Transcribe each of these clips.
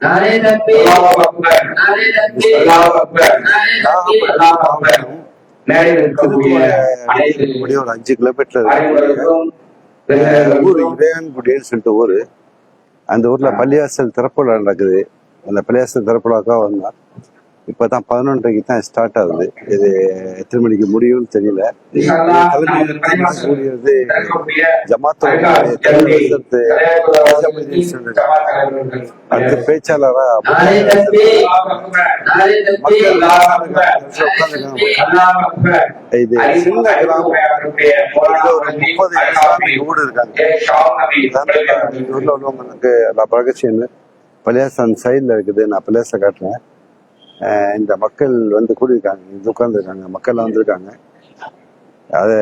ஒரு 5 கிலோமீட்டர் ஊர் இறையான்குடின்னு சொல்லிட்டு ஊரு. அந்த ஊர்ல பள்ளியாசல் திறப்பு விழா நடக்குது. அந்த பள்ளியாசல் திறப்பு விழாக்காக வந்தான். இப்பதான் 11:30க்கு தான் ஸ்டார்ட் ஆகுது. இது எத்தனை மணிக்கு முடியும்னு தெரியல. கூடியது அடுத்த பேச்சாளரா இது சின்ன கிராமம். ஒரு 30 ஊடு இருக்காங்க. ஊர்ல உள்ளவங்களுக்கு பகச்சின்னு பள்ளியாசன் சைட்ல இருக்குது. நான் பள்ளியாச காட்டுறேன். இந்த மக்கள் வந்து கூடியிருக்காங்க, இது உட்காந்துருக்காங்க, மக்கள் வந்திருக்காங்க. அதை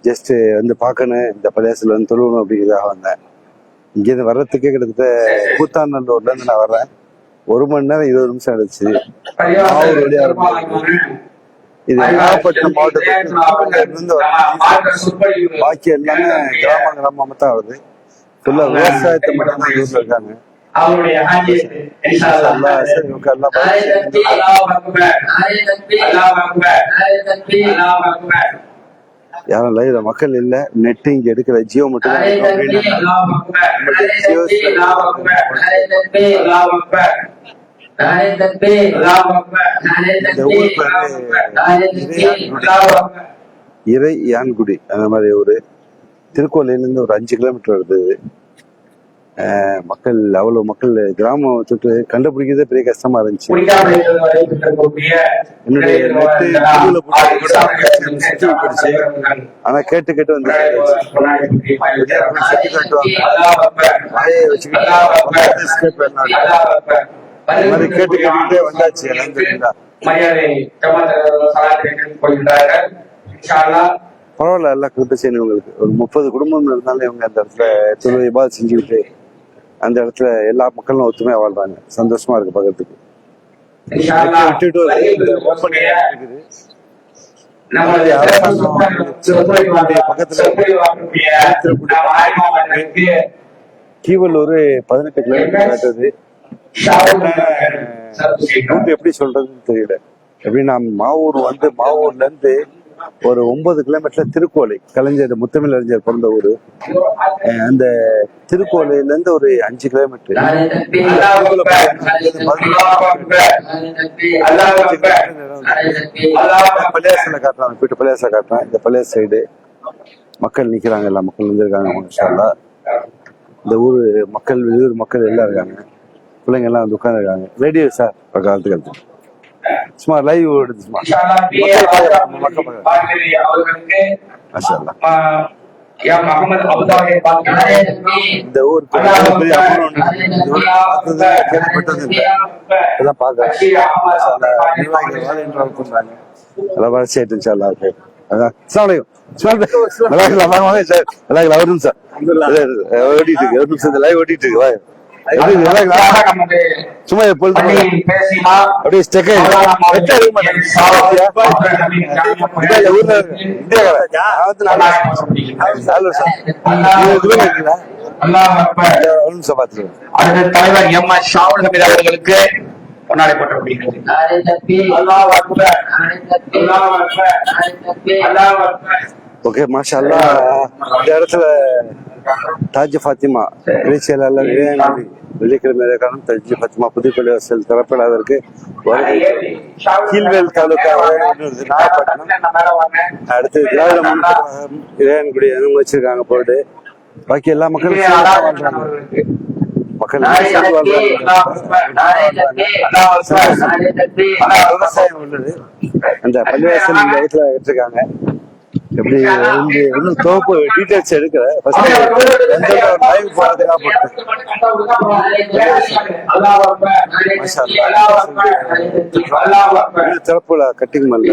ஜஸ்ட் வந்து பார்க்கணும், இந்த பள்ளியாசில் வந்து தொழுவணும் அப்படிங்கிறதாக வந்தேன். இங்கேருந்து வர்றதுக்கே கிட்டத்தட்ட கூத்தாநல்லூர்ல இருந்து நான் வர்றேன். 1 மணி நேரம் 20 நிமிஷம் ஆயிடுச்சு. இது நாகப்பட்டினம் மாவட்டத்திலிருந்து பாக்கி எல்லாமே கிராமமா தான் வருது. ஃபுல்லா விவசாயத்தை மட்டும் தான் யூஸ்ல இருக்காங்க. யாரும் லைவ்ல மக்கள் இல்ல. நெட் இங்க எடுக்கிற ஜியோ மட்டும் இறையான்குடி அந்த மாதிரி ஒரு திருக்கோயில இருந்து ஒரு 5 கிலோமீட்டர் வருது. மக்கள் அவ்வளவு மக்கள் கிராமத்துக்கு கண்டுபிடிக்கிறதே பெரிய கஷ்டமா இருந்துச்சு. ஆனா கேட்டு வந்து கேட்டுக்கிட்டே வந்தாச்சு. பரவாயில்ல, எல்லாம் கூட்டு செய்யணும். இவங்களுக்கு ஒரு 30 குடும்பம் இருந்தாலும் இவங்க அந்த இடத்துல தொழில் செஞ்சுக்கிட்டு அந்த இடத்துல எல்லா மக்களும் ஒத்துமையா வாழ்றாங்க. சந்தோஷமா இருக்கு பக்கத்துக்கு. கீவல்லூர் 18 கிலோமீட்டர் காட்டுது. எப்படி சொல்றதுன்னு தெரியல. எப்படின்னா மாவூர்ல இருந்து ஒரு 9 கிலோமீட்டர் திருக்கோலை, கலைஞர் முத்தமிழ் அறிஞர் பிறந்த ஊரு. அந்த திருக்கோலையில இருந்து ஒரு 5 கிலோமீட்டர். பள்ளியாசில காட்டுறாங்க, போயிட்டு பள்ளியாசில காட்டுறேன். இந்த பள்ளியாச சைடு மக்கள் நிக்கிறாங்க, எல்லா மக்கள் வந்திருக்காங்க. இந்த ஊரு மக்கள், வெளியூர் மக்கள் எல்லாம் இருக்காங்க. பிள்ளைங்க எல்லாம் வந்து உட்கார்ந்து இருக்காங்க. ரேடியோ சார் காலத்துக்கு சும்மா லைவ் ஓடுது. சும்மா இந்த ஊர் சும்மா அப்படியே தலைவர் எம் எஸ் ஷாவுல் ஹமீது அவர்களுக்கு பொன்னாடை போற்றப்படுகிறது. ஓகே, மாஷா அல்லாஹ். இந்த இடத்துல தாஜ் ஃபாத்திமா இறைச்சியலாளர் வெள்ளிக்கிழமை காலம் தாஜ் ஃபாத்திமா புதுப்பள்ளி வாசல் திறப்பிலாதற்கு கீழ்வேல் தாலுகா நாகப்பட்டினம். அடுத்து திராவிட முன்னேற்ற இறையான்குடி அனுமதிச்சிருக்காங்க போட்டு. பாக்கி எல்லா மக்களும் விவசாயம் உள்ளது. அந்த பள்ளிவாசல் இந்த இடத்துல வச்சிருக்காங்க. எப்படி இன்னும் தோப்பு டீடைல்ஸ் எடுக்கிற திறப்புல கட்டிங் பண்ணல.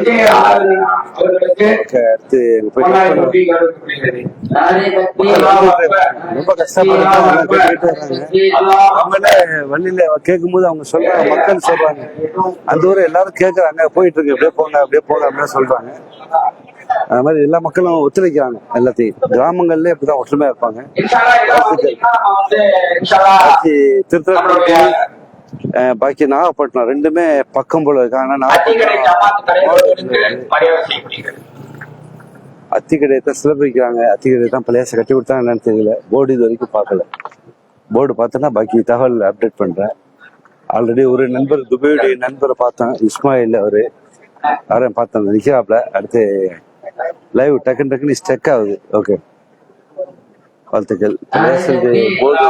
அடுத்து ரொம்ப கஷ்டப்பட்டு வள்ளியில கேட்கும் போது அவங்க சொல்றாங்க, மக்கள் சொல்றாங்க, அந்த ஊரை எல்லாரும் கேட்கறாங்க, போயிட்டு இருக்கு, அப்படியே போங்க அப்படின்னு சொல்றாங்க. அது மாதிரி எல்லா மக்களும் ஒத்துழைக்கிறாங்க. எல்லாத்தையும் கிராமங்கள்ல இப்படிதான் ஒற்றுமையா இருப்பாங்க. திருத்துறைப்பூண்டி பாக்கி நாகப்பட்டினம் ரெண்டுமே பக்கம் போல இருக்கு. ஆனா அத்திக்கடை ஜமாத் தலைவர்களுக்கு மரியாதை செய்யப்படுகிறது. அத்திக்கடையை தான் சிலப்பிக்கிறாங்க. அத்திக்கடை தான் பழையாச கட்டி கொடுத்தா என்னன்னு தெரியல. போர்டு இது வரைக்கும் பார்க்கல. போர்டு பார்த்தோன்னா பாக்கி தகவல் அப்டேட் பண்றேன். ஆல்ரெடி ஒரு நண்பர் துபையுடைய நண்பரை பார்த்தேன், இஸ்மாயில் அவரையும் பார்த்தேன், நிக்கிறாப்ல. அடுத்து லைவ் டக்குன்னு ஸ்டெக் ஆகுது. ஓகே, வாழ்த்துக்கள். பள்ளிவாசல் போர்டு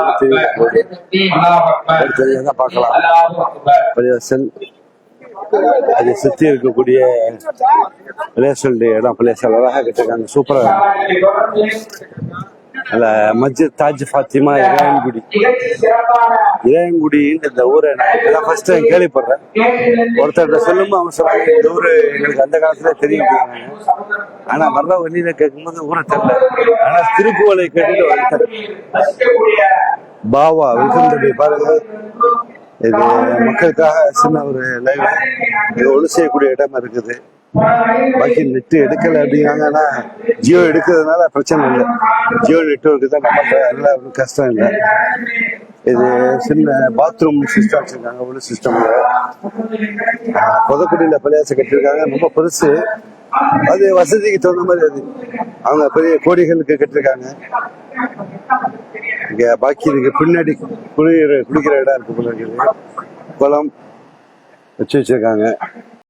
அடுத்தது பார்க்கலாம். பள்ளிவாசல் அதை சுத்தி இருக்கக்கூடிய பள்ளிவாசலுடைய இடம், பள்ளிவாசல் அழகா கட்டிருக்காங்க, சூப்பரா அல்ல. மஸ்ஜித் தாஜ் ஃபாத்திமா இளையங்குடின்னு இந்த ஊரை நான் ஃபர்ஸ்ட் டைம் கேள்விப்படுறேன். ஒருத்தர்கிட்ட சொல்லும்போது அவங்க சொன்னாங்க இந்த ஊரு எங்களுக்கு அந்த காலத்துல தெரியும். ஆனா வர்ற வழியில கேட்கும்போது ஊரை தெரியல. ஆனா திருப்புவலை கேட்டுட்டு வந்துட்டேன். பாவா வெல்கம் தம்பி, பாருங்க இது மக்களுக்காக சின்ன ஒரு லைவ் இது ஒழு செய்யக்கூடிய இடமா இருக்குது. பாக்கி நெட்டு எடுக்கல அப்படிங்கிறாங்க. ஆனா ஜியோ எடுக்கிறதுனால பிரச்சனை இல்லை. ஜியோ நெட்வொர்க்கு தான் நமக்கு எல்லா கஷ்டம் இல்லை. இது சின்ன பாத்ரூம் சிஸ்டம் வச்சிருக்காங்க, ஒழு சிஸ்டம்ல. புதக்குடியில பள்ளியாசை கட்டிருக்காங்க, ரொம்ப பெருசு. அது வசதிக்கு தகுந்த மாதிரி அது அவங்க பெரிய கோடிகளுக்கு கட்டிருக்காங்க. இங்க பாக்கி இதுக்கு பின்னாடி குளிக்கிற இடம் இருக்கு போல இருக்குது. குளம் வச்சிருக்காங்க.